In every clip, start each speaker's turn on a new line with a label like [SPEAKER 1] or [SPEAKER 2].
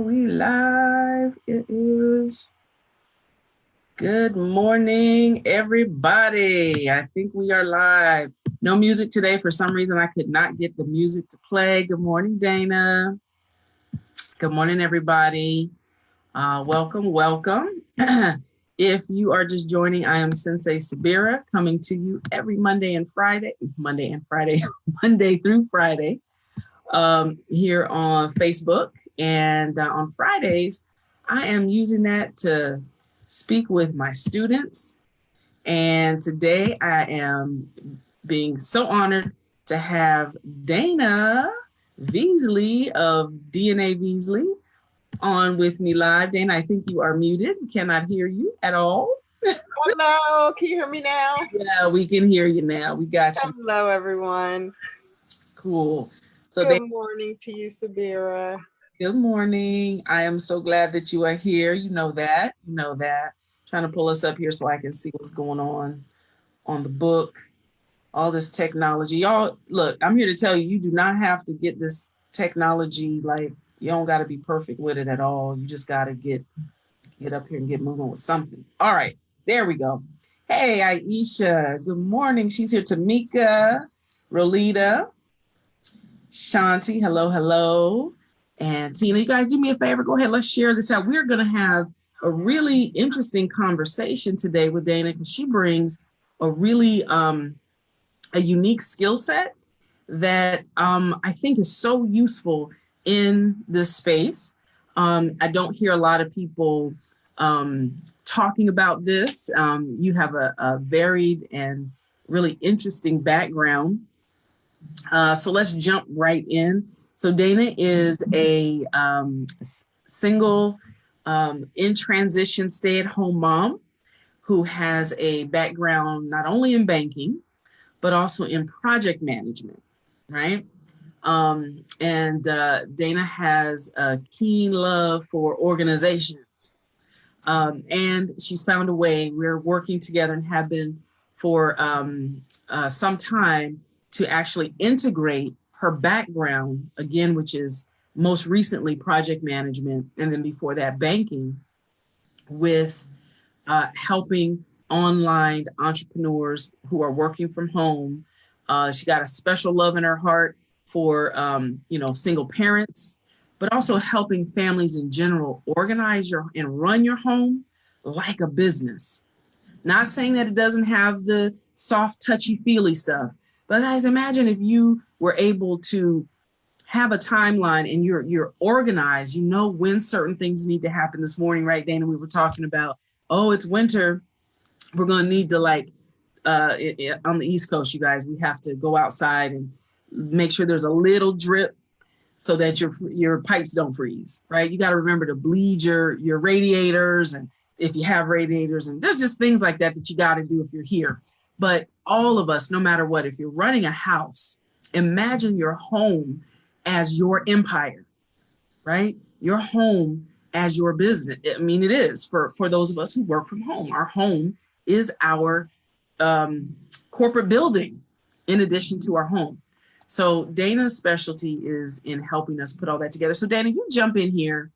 [SPEAKER 1] we live? It is. Good morning, everybody. I think we are live. No music today. For some reason, I could not get the music to play. Good morning, Dana. Good morning, everybody. Welcome. If you are just joining, I am Sensei Sabira, coming to you every Monday through Friday, here on Facebook. And on Fridays, I am using that to speak with my students. And today I am being so honored to have Dana Veasley of Dana Veasley on with me live. Dana, I think you are muted. We cannot hear you at all.
[SPEAKER 2] Hello, can you hear me now?
[SPEAKER 1] Yeah, we can hear you now. We got you.
[SPEAKER 2] Hello, everyone.
[SPEAKER 1] Cool. So
[SPEAKER 2] good morning to you, Sabira.
[SPEAKER 1] Good morning. I am so glad that you are here. You know that. Trying to pull us up here so I can see what's going on the book. All this technology. Y'all, look, I'm here to tell you, you do not have to get this technology, like, you don't got to be perfect with it at all. You just got to get up here and get moving with something. All right, there we go. Hey, Aisha, good morning. She's here. Tamika, Rolita, Shanti, hello. And Tina, you guys do me a favor. Go ahead, let's share this out. We're going to have a really interesting conversation today with Dana because she brings a really a unique skill set that I think is so useful in this space. I don't hear a lot of people talking about this. You have a varied and really interesting background. So let's jump right in. So Dana is a single in transition stay-at-home mom who has a background not only in banking, but also in project management, right? And Dana has a keen love for organization. And she's found a way, we're working together and have been for some time to actually integrate her background, again, which is most recently project management, and then before that banking, with helping online entrepreneurs who are working from home. She got a special love in her heart for, single parents, but also helping families in general organize and run your home like a business. Not saying that it doesn't have the soft, touchy-feely stuff, but guys, imagine if you were able to have a timeline and you're organized, you know when certain things need to happen. This morning, right, Dana, we were talking about, it's winter. We're going to need to on the East Coast, you guys, we have to go outside and make sure there's a little drip so that your pipes don't freeze, right? You got to remember to bleed your radiators, and if you have radiators, and there's just things like that you got to do if you're here. But all of us, no matter what, if you're running a house, imagine your home as your empire, right? Your home as your business. I mean, it is for those of us who work from home. Our home is our corporate building in addition to our home. So Dana's specialty is in helping us put all that together. So Dana, you jump in here.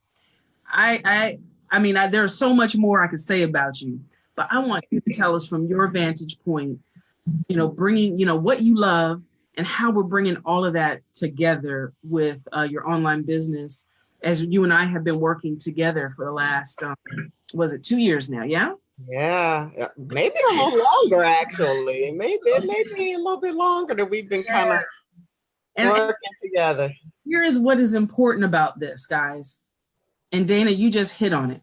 [SPEAKER 1] I mean, there's so much more I could say about you, but I want you to tell us from your vantage point, bringing, what you love and how we're bringing all of that together with your online business, as you and I have been working together for the last, 2 years now? Yeah.
[SPEAKER 2] Yeah, maybe a little longer, actually. Maybe a little bit longer that we've been kind of working together.
[SPEAKER 1] Here is what is important about this, guys. And Dana, you just hit on it.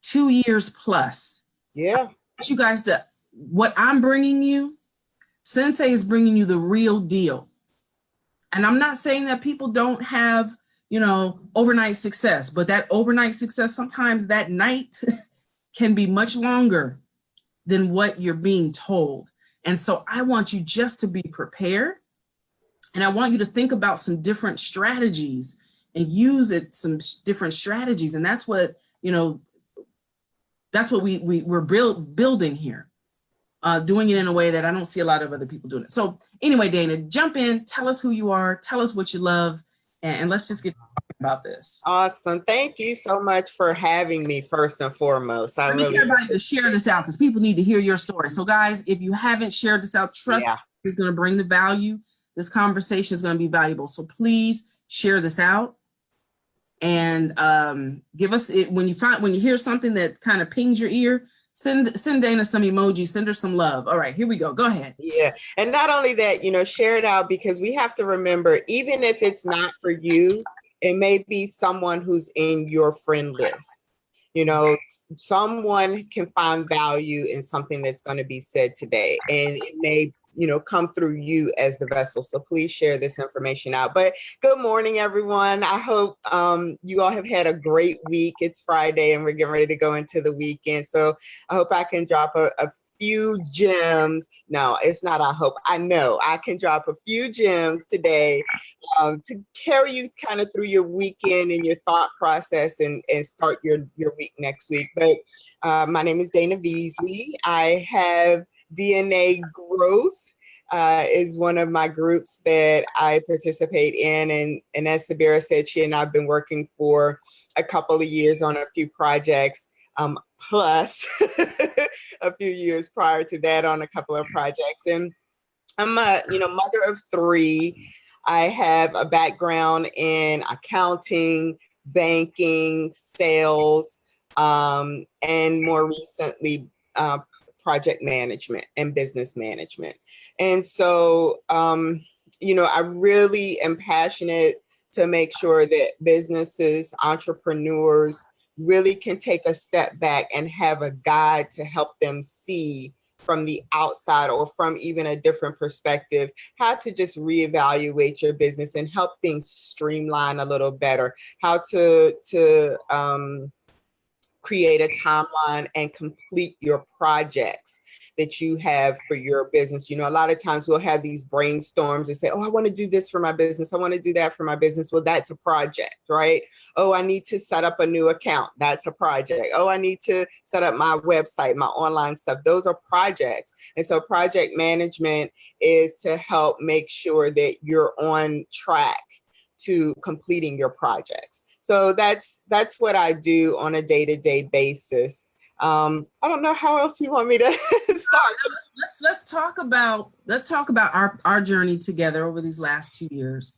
[SPEAKER 1] 2 years plus.
[SPEAKER 2] Yeah.
[SPEAKER 1] You guys, what I'm bringing you, Sensei is bringing you the real deal. And I'm not saying that people don't have, overnight success, but that overnight success, sometimes that night can be much longer than what you're being told. And so I want you just to be prepared. And I want you to think about some different strategies and use some different strategies. And that's what, we're building here. Doing it in a way that I don't see a lot of other people doing it. So anyway, Dana, jump in, tell us who you are, tell us what you love, and let's just get about this.
[SPEAKER 2] Awesome. Thank you so much for having me first and foremost. I
[SPEAKER 1] need everybody to share this out because people need to hear your story. So guys, if you haven't shared this out, trust me, it's going to bring the value. This conversation is going to be valuable. So please share this out and give us it when you hear something that kind of pings your ear. Send Dana some emojis, send her some love. All right, here we go. Go ahead.
[SPEAKER 2] Yeah. And not only that, share it out because we have to remember, even if it's not for you, it may be someone who's in your friend list. Someone can find value in something that's going to be said today, and it may come through you as the vessel. So please share this information out. But good morning, everyone. I hope you all have had a great week. It's Friday and we're getting ready to go into the weekend. So I hope I can drop a few gems. No, it's not I hope. I know I can drop a few gems today to carry you kind of through your weekend and your thought process and start your week next week. But my name is Dana Veasley. I have DNA Growth is one of my groups that I participate in. And as Sabira said, she and I have been working for a couple of years on a few projects, plus a few years prior to that on a couple of projects. And I'm a mother of three. I have a background in accounting, banking, sales, and more recently, project management and business management. And so, I really am passionate to make sure that businesses, entrepreneurs really can take a step back and have a guide to help them see from the outside or from even a different perspective, how to just reevaluate your business and help things streamline a little better, how to create a timeline and complete your projects that you have for your business. A lot of times we'll have these brainstorms and say, oh, I want to do this for my business. I want to do that for my business. Well, that's a project, right? Oh, I need to set up a new account. That's a project. Oh, I need to set up my website, my online stuff. Those are projects. And so project management is to help make sure that you're on track to completing your projects. So that's what I do on a day-to-day basis. I don't know how else you want me to start.
[SPEAKER 1] Let's talk about our journey together over these last 2 years.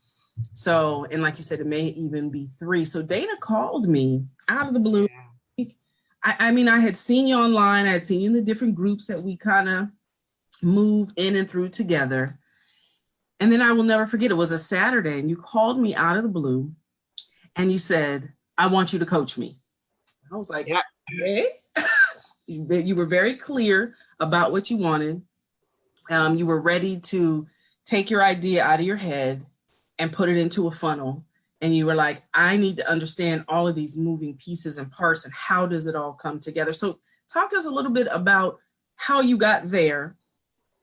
[SPEAKER 1] So, and like you said, it may even be 3. So Dana called me out of the blue. Yeah. I had seen you online. I had seen you in the different groups that we kind of moved in and through together. And then I will never forget, it was a Saturday and you called me out of the blue and you said, I want you to coach me. I was like, yeah. Okay. You were very clear about what you wanted. You were ready to take your idea out of your head and put it into a funnel. And you were like, I need to understand all of these moving pieces and parts and how does it all come together? So talk to us a little bit about how you got there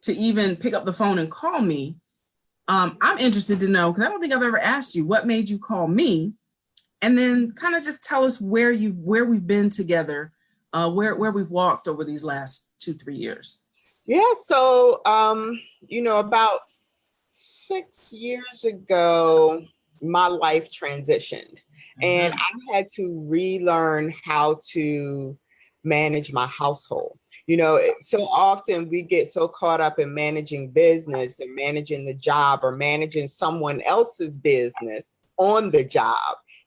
[SPEAKER 1] to even pick up the phone and call me. I'm interested to know, because I don't think I've ever asked you what made you call me, and then kind of just tell us where we've been together, where we've walked over these last 2-3 years.
[SPEAKER 2] Yeah. So, about 6 years ago, my life transitioned, and I had to relearn how to manage my household. So often we get so caught up in managing business and managing the job or managing someone else's business on the job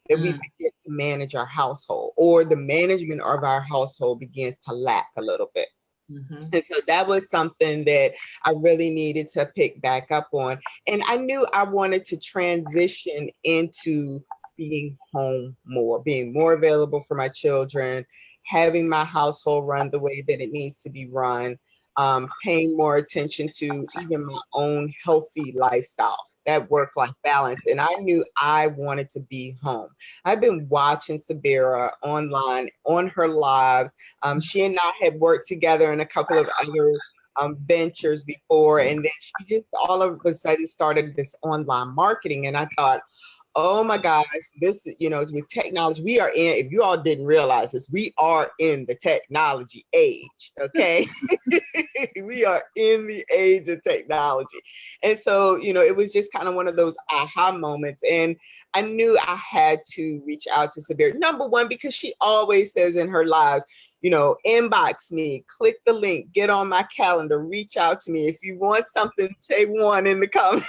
[SPEAKER 2] that we forget to manage our household, or the management of our household begins to lack a little bit. And so that was something that I really needed to pick back up on. And I knew I wanted to transition into being home more, being more available for my children, having my household run the way that it needs to be run, paying more attention to even my own healthy lifestyle, that work-life balance. And I knew I wanted to be home. I've been watching Sabira online on her lives. She and I had worked together in a couple of other ventures before. And then she just all of a sudden started this online marketing. And I thought, Oh my gosh, this, with technology, we are in, if you all didn't realize this, we are in the technology age, okay? We are in the age of technology. And so, it was just kind of one of those aha moments. And I knew I had to reach out to Sabir. Number one, because she always says in her lives, inbox me, click the link, get on my calendar, reach out to me. If you want something, say one in the comments.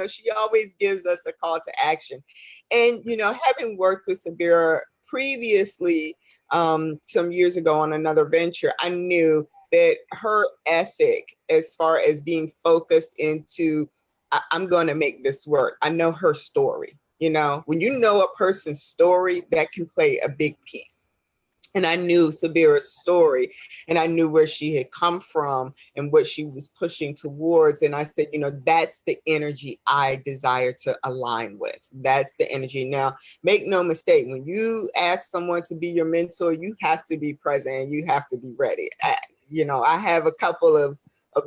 [SPEAKER 2] She always gives us a call to action. And, having worked with Sabira previously, some years ago on another venture, I knew that her ethic, as far as being focused into, I'm going to make this work. I know her story. When you know a person's story, that can play a big piece. And I knew Sabira's story, and I knew where she had come from and what she was pushing towards. And I said, that's the energy I desire to align with. That's the energy. Now, make no mistake, when you ask someone to be your mentor, you have to be present and you have to be ready. I have a couple of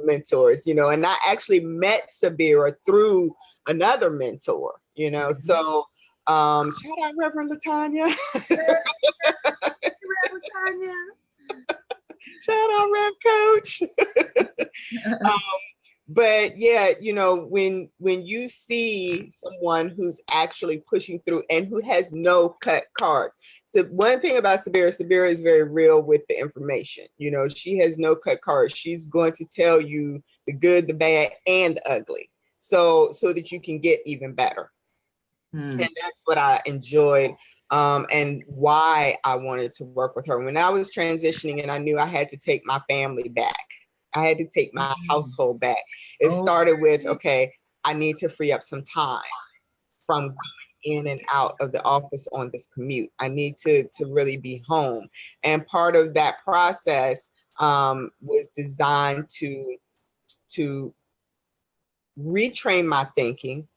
[SPEAKER 2] mentors, and I actually met Sabira through another mentor, so shout out Reverend Latanya. Shout out Rev Coach. But yeah, when you see someone who's actually pushing through and who has no cut cards. So one thing about Sabira is very real with the information. She has no cut cards. She's going to tell you the good, the bad, and the ugly, so that you can get even better. And that's what I enjoyed, and why I wanted to work with her. When I was transitioning and I knew I had to take my family back, I had to take my household back. It started with, okay, I need to free up some time from going in and out of the office on this commute. I need to really be home. And part of that process was designed to retrain my thinking,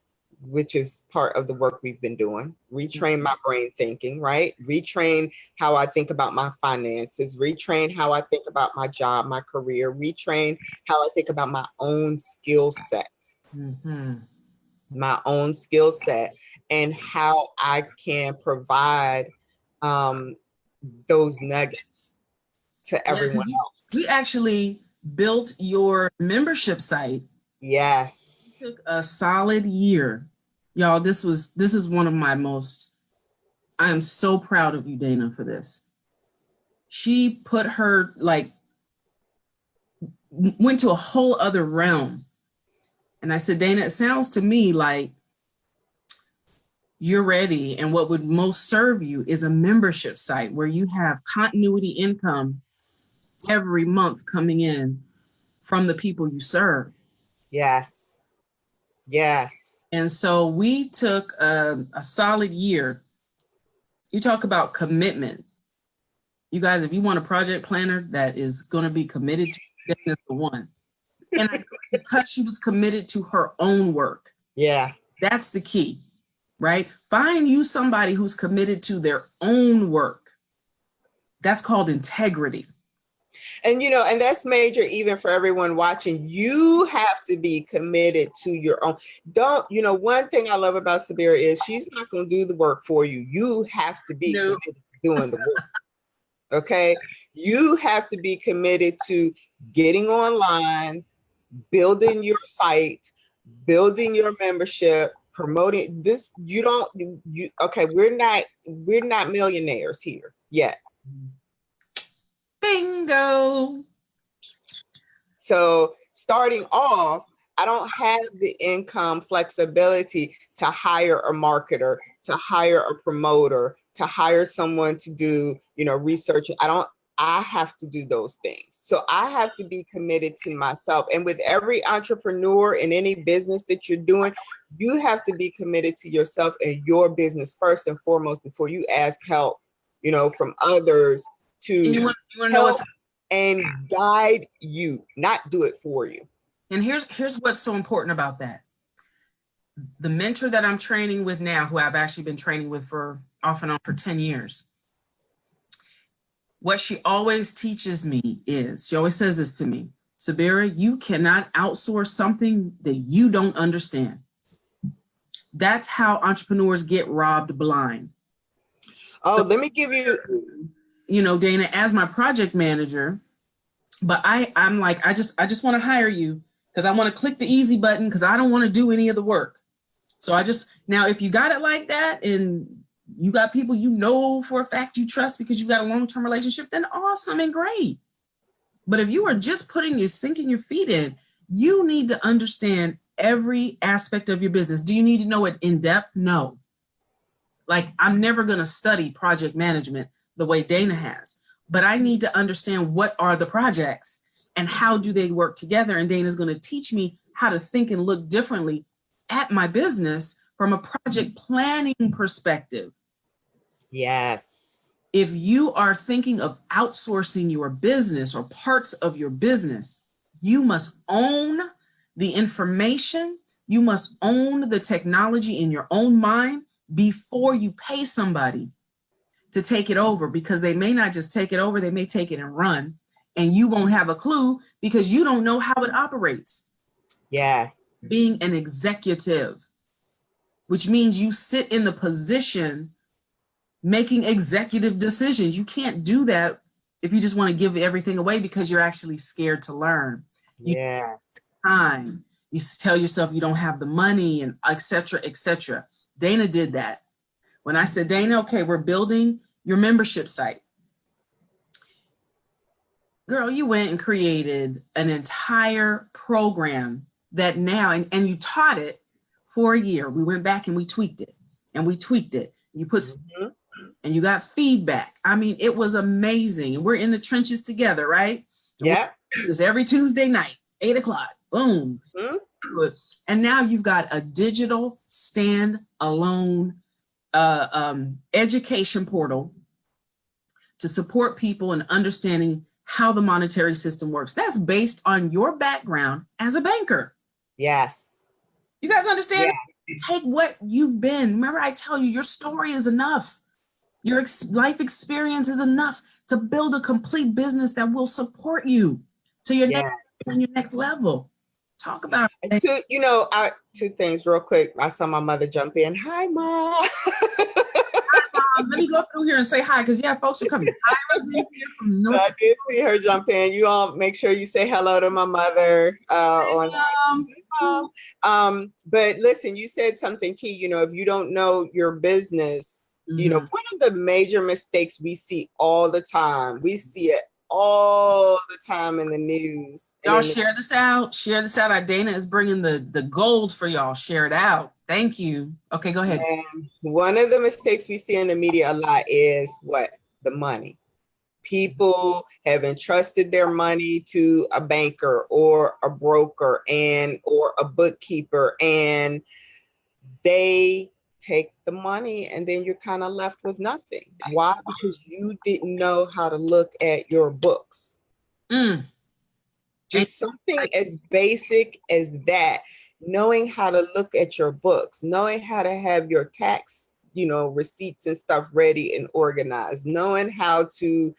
[SPEAKER 2] which is part of the work we've been doing. Retrain my brain thinking, right? Retrain how I think about my finances, retrain how I think about my job, my career, retrain how I think about my own skill set, my own skill set, and how I can provide those nuggets to everyone else.
[SPEAKER 1] We actually built your membership site.
[SPEAKER 2] Yes.
[SPEAKER 1] It took a solid year. Y'all, this is one of my most, I am so proud of you, Dana, for this. She put her, went to a whole other realm. And I said, Dana, it sounds to me like you're ready. And what would most serve you is a membership site where you have continuity income every month coming in from the people you serve.
[SPEAKER 2] Yes. Yes.
[SPEAKER 1] And so we took a solid year. You talk about commitment. You guys, if you want a project planner that is going to be committed to, that's the one. And because she was committed to her own work.
[SPEAKER 2] Yeah.
[SPEAKER 1] That's the key, right? Find you somebody who's committed to their own work. That's called integrity.
[SPEAKER 2] And, and that's major even for everyone watching. You have to be committed to your own. One thing I love about Sabira is she's not going to do the work for you. You have to be committed to doing the work. Okay? You have to be committed to getting online, building your site, building your membership, promoting this. Okay, we're not millionaires here yet.
[SPEAKER 1] Bingo.
[SPEAKER 2] So starting off, I don't have the income flexibility to hire a marketer, to hire a promoter, to hire someone to do, research. I have to do those things. So I have to be committed to myself. And with every entrepreneur in any business that you're doing, you have to be committed to yourself and your business first and foremost before you ask help, from others to help and guide you, not do it for you.
[SPEAKER 1] And here's what's so important about that. The mentor that I'm training with now, who I've actually been training with for off and on for 10 years, what she always teaches me is, she always says this to me, Sabira, you cannot outsource something that you don't understand. That's how entrepreneurs get robbed blind.
[SPEAKER 2] Oh,
[SPEAKER 1] So,
[SPEAKER 2] let me give you,
[SPEAKER 1] Dana, as my project manager, but I'm like, I just want to hire you because I want to click the easy button because I don't want to do any of the work. So now if you got it like that and you got people you know for a fact you trust because you got a long-term relationship, then awesome and great. But if you are just sinking your feet in, you need to understand every aspect of your business. Do you need to know it in depth? No. Like, I'm never going to study project management the way Dana has, but I need to understand what are the projects and how do they work together. And Dana's going to teach me how to think and look differently at my business from a project planning perspective.
[SPEAKER 2] yes.
[SPEAKER 1] If you are thinking of outsourcing your business or parts of your business, you must own the information. You must own the technology in your own mind before you pay somebody to take it over, because they may not just take it over, they may take it and run, and you won't have a clue because you don't know how it operates.
[SPEAKER 2] Yes.
[SPEAKER 1] Being an executive, which means you sit in the position making executive decisions. You can't do that if you just want to give everything away because you're actually scared to learn.
[SPEAKER 2] Yes.
[SPEAKER 1] Time. You tell yourself you don't have the money and et cetera, et cetera. Dana did that. When I said, Dana, okay, we're building your membership site. Girl, you went and created an entire program that now, and you taught it for a year. We went back and we tweaked it and we tweaked it. You put, and you got feedback. I mean, it was amazing. And we're in the trenches together, right?
[SPEAKER 2] Yeah.
[SPEAKER 1] This every Tuesday night, 8:00, boom. And now you've got a digital stand-alone education portal to support people in understanding how the monetary system works. That's based on your background as a banker.
[SPEAKER 2] Yes.
[SPEAKER 1] You guys understand?
[SPEAKER 2] Yeah.
[SPEAKER 1] Take what you've been. Remember, I tell you, your story is enough. Your life experience is enough to build a complete business that will support you to your next level. Talk about
[SPEAKER 2] it. Two things real quick. I saw my mother jump in. Hi, Mom.
[SPEAKER 1] Hi, Mom. Let me go through here and say hi because folks are coming.
[SPEAKER 2] I did see her jump in. You all make sure you say hello to my mother. But listen, you said something key. If you don't know your business, one of the major mistakes we see all the time. We see it all the time in the news.
[SPEAKER 1] Y'all share this out. Share this out. Dana is bringing the gold for y'all. Share it out. Thank you. Okay, go ahead.
[SPEAKER 2] And one of the mistakes we see in the media a lot is what? The money. People have entrusted their money to a banker or a broker or a bookkeeper, and they take the money and then you're kind of left with nothing. Why? Because you didn't know how to look at your books. Just something as basic as that. Knowing how to look at your books, knowing how to have your tax, receipts and stuff ready and organized, knowing how to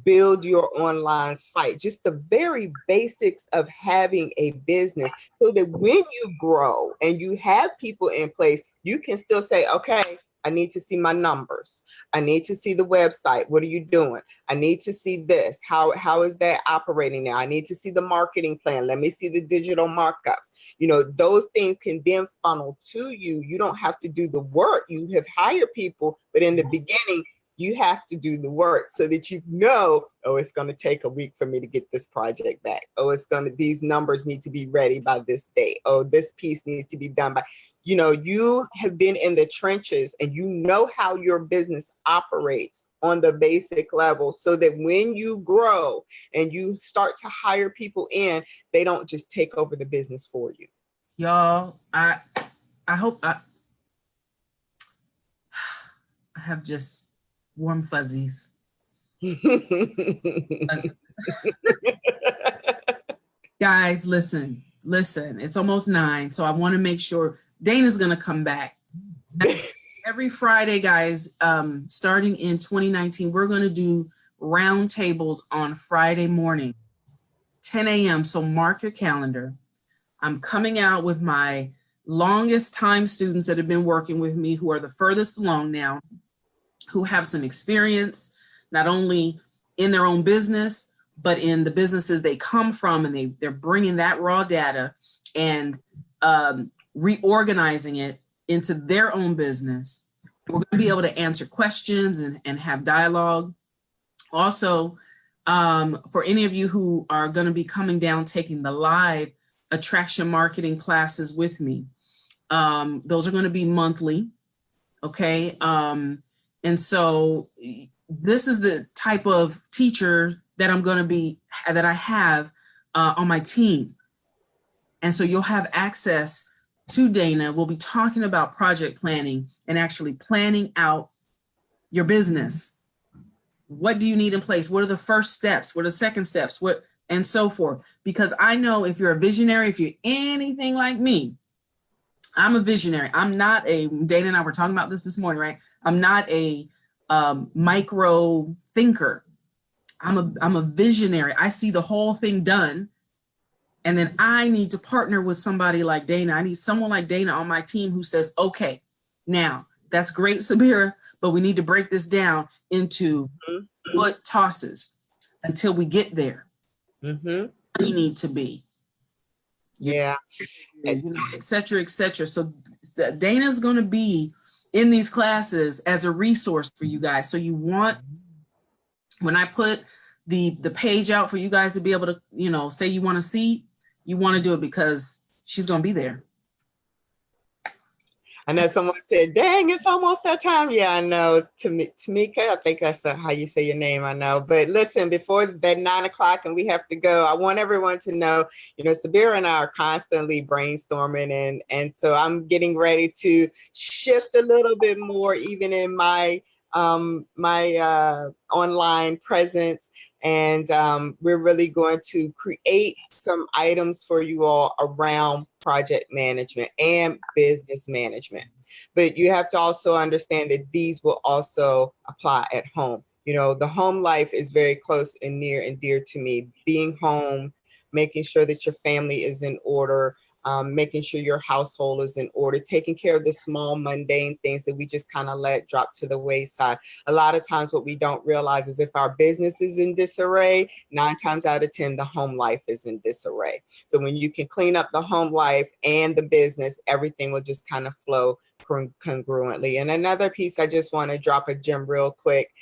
[SPEAKER 2] build your online site, just the very basics of having a business, so that when you grow and you have people in place, you can still say, okay, I need to see my numbers. I need to see the website. What are you doing? I need to see this. How is that operating now? I need to see the marketing plan. Let me see the digital markups. Those things can then funnel to you. You don't have to do the work. You have hired people, but in the beginning, you have to do the work so that it's going to take a week for me to get this project back. These numbers need to be ready by this date. This piece needs to be done by, you have been in the trenches and you know how your business operates on the basic level, so that when you grow and you start to hire people in, they don't just take over the business for you.
[SPEAKER 1] Y'all, I hope I have just warm fuzzies. Guys, listen. It's almost 9, so I want to make sure Dana's going to come back. Every Friday, guys, starting in 2019, we're going to do roundtables on Friday morning, 10 a.m. So mark your calendar. I'm coming out with my longest time students that have been working with me, who are the furthest along now, who have some experience, not only in their own business, but in the businesses they come from, and they're bringing that raw data and reorganizing it into their own business. We're going to be able to answer questions and have dialogue. Also, for any of you who are going to be coming down, taking the live attraction marketing classes with me, those are going to be monthly. Okay. And so this is the type of teacher that I have on my team. And so you'll have access to Dana. We'll be talking about project planning and actually planning out your business. What do you need in place? What are the first steps? What are the second steps? And so forth. Because I know if you're a visionary, if you're anything like me, I'm a visionary. Dana and I were talking about this morning, right? I'm not a micro thinker. I'm a visionary. I see the whole thing done. And then I need to partner with somebody like Dana. I need someone like Dana on my team who says, okay, now that's great, Sabira, but we need to break this down into foot tosses until we get there. We need to be.
[SPEAKER 2] Yeah.
[SPEAKER 1] Et cetera, et cetera. So Dana's going to be in these classes as a resource for you guys. So when I put the page out for you guys to be able to, say you want to see, you want to do it because she's going to be there.
[SPEAKER 2] I know someone said, dang, it's almost that time. Yeah, I know. Tamika, I think that's how you say your name, I know. But listen, before that 9 o'clock and we have to go, I want everyone to know, Sabira and I are constantly brainstorming. And so I'm getting ready to shift a little bit more, even in my online presence. And we're really going to create some items for you all around project management and business management. But you have to also understand that these will also apply at home. The home life is very close and near and dear to me. Being home, making sure that your family is in order, making sure your household is in order, taking care of the small mundane things that we just kind of let drop to the wayside. A lot of times what we don't realize is if our business is in disarray, 9 times out of 10, the home life is in disarray. So when you can clean up the home life and the business, everything will just kind of flow congruently. And another piece, I just want to drop a gem real quick.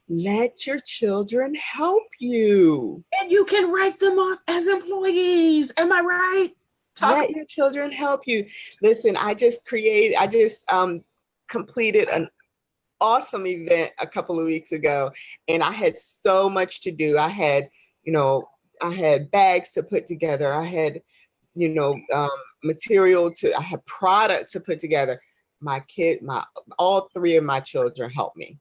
[SPEAKER 2] Let your children help you.
[SPEAKER 1] And you can write them off as employees. Am I right?
[SPEAKER 2] Let your children help you. Listen, I just completed an awesome event a couple of weeks ago, and I had so much to do. I had bags to put together. I had, material I had product to put together. All 3 of my children helped me.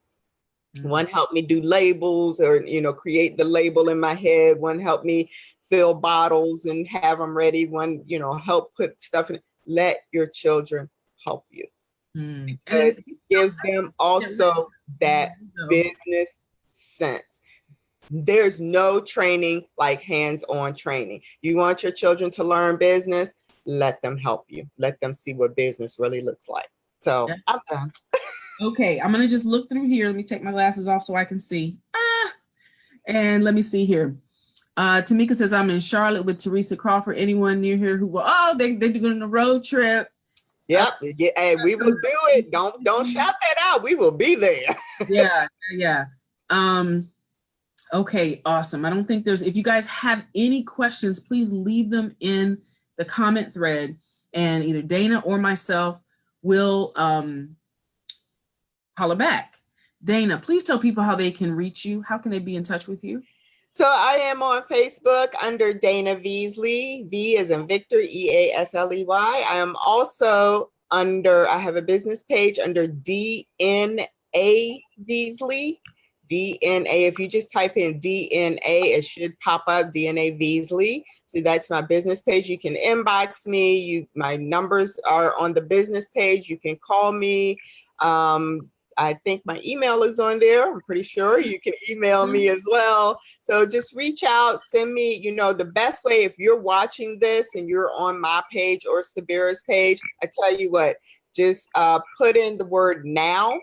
[SPEAKER 2] One helped me do labels or, create the label in my head. One helped me fill bottles and have them ready. One, help put stuff in. Let your children help you. Because it gives them also that business sense. There's no training like hands-on training. You want your children to learn business, let them help you. Let them see what business really looks like. So I'm done.
[SPEAKER 1] Okay, I'm gonna just look through here. Let me take my glasses off so I can see. And let me see here. Tamika says, I'm in Charlotte with Teresa Crawford. Anyone near here who will, they're doing a road trip.
[SPEAKER 2] Yep. Hey, we will do it. Don't shout that out. We will be there.
[SPEAKER 1] Yeah. Okay, awesome. I don't think if you guys have any questions, please leave them in the comment thread and either Dana or myself will holler back. Dana, please tell people how they can reach you. How can they be in touch with you?
[SPEAKER 2] So I am on Facebook under Dana Veasley. V as in Victor, Easley. I am also I have a business page under DNA Veasley. DNA, if you just type in DNA, it should pop up, DNA Veasley. So that's my business page. You can inbox me. My numbers are on the business page. You can call me. I think my email is on there. I'm pretty sure you can email me as well. So just reach out, send me, you know, the best way, if you're watching this and you're on my page or Stabira's page, I tell you what, just put in the word now,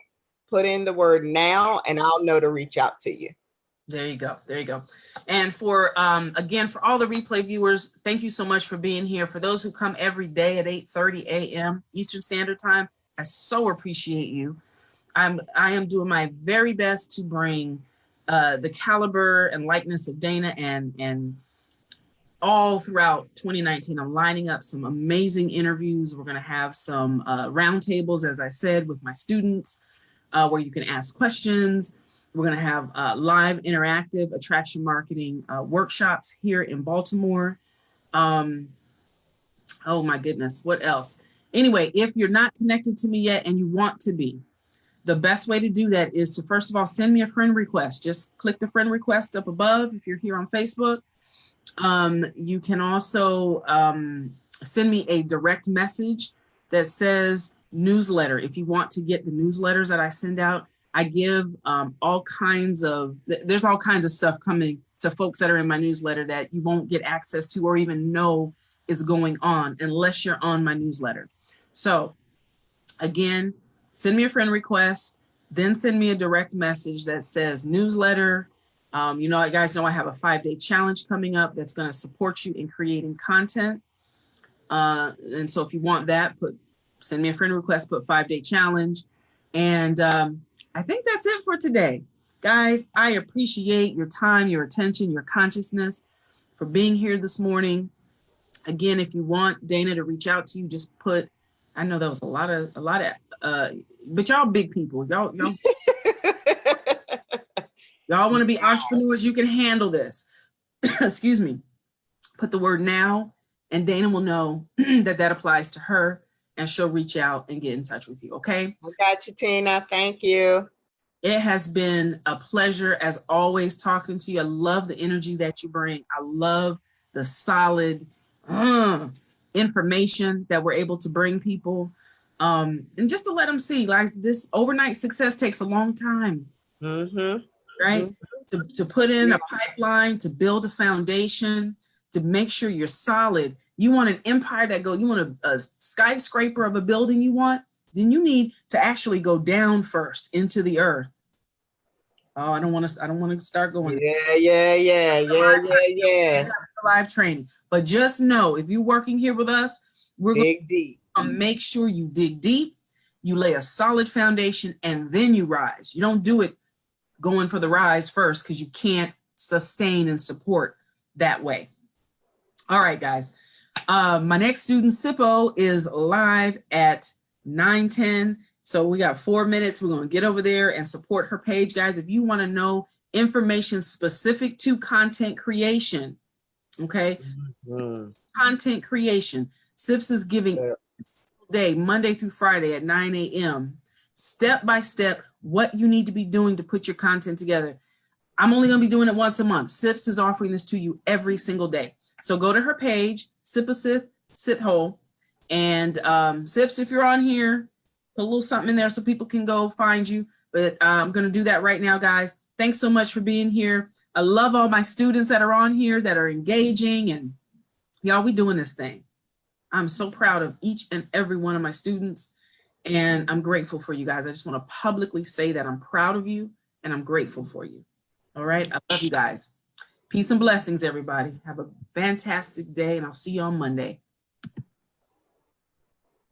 [SPEAKER 2] and I'll know to reach out to you.
[SPEAKER 1] There you go. There you go. And for, again, for all the replay viewers, thank you so much for being here. For those who come every day at 8:30 a.m. Eastern Standard Time, I so appreciate you. I am doing my very best to bring the caliber and likeness of Dana, and all throughout 2019, I'm lining up some amazing interviews. We're going to have some roundtables, as I said, with my students, where you can ask questions. We're going to have live interactive attraction marketing workshops here in Baltimore. Oh my goodness, what else? Anyway, if you're not connected to me yet and you want to be, the best way to do that is to, first of all, send me a friend request. Just click the friend request up above if you're here on Facebook. You can also send me a direct message that says newsletter. If you want to get the newsletters that I send out, I give all kinds of, there's all kinds of stuff coming to folks that are in my newsletter that you won't get access to or even know is going on unless you're on my newsletter. So again, send me a friend request, then send me a direct message that says newsletter. You know, you guys know I have a 5-day challenge coming up that's going to support you in creating content. And so if you want that, send me a friend request, put 5-day challenge. And I think that's it for today. Guys, I appreciate your time, your attention, your consciousness for being here this morning. Again, if you want Dana to reach out to you, just put, I know that was a lot of, but y'all big people, y'all want to be entrepreneurs, you can handle this. Excuse me. Put the word now, and Dana will know that applies to her, and she'll reach out and get in touch with you, okay?
[SPEAKER 2] I got you, Tina. Thank you.
[SPEAKER 1] It has been a pleasure, as always, talking to you. I love the energy that you bring. I love the solid information that we're able to bring people. And just to let them see, like, this overnight success takes a long time, right? To put in a pipeline, to build a foundation, to make sure you're solid. You want an empire that you want a skyscraper of a building you want, then you need to actually go down first into the earth. Oh, I don't want to start going.
[SPEAKER 2] Yeah.
[SPEAKER 1] Live training. But just know, if you're working here with us, we're going
[SPEAKER 2] dig deep.
[SPEAKER 1] Make sure you dig deep, you lay a solid foundation, and then you rise. You don't do it going for the rise first, because you can't sustain and support that way. All right, guys. My next student, Sippo, is live at 9:10. So we got 4 minutes. We're going to get over there and support her page, guys. If you want to know information specific to content creation, okay? Content creation. SIPS is giving day, Monday through Friday at 9 a.m. step by step what you need to be doing to put your content together. I'm only going to be doing it once a month. SIPS is offering this to you every single day. So go to her page, Sipasith, Sithole, and SIPS, if you're on here, put a little something in there so people can go find you. But I'm going to do that right now, guys. Thanks so much for being here. I love all my students that are on here that are engaging, and y'all, we doing this thing. I'm so proud of each and every one of my students, and I'm grateful for you guys. I just want to publicly say that I'm proud of you and I'm grateful for you. All right. I love you guys. Peace and blessings, everybody. Have a fantastic day, and I'll see you on Monday.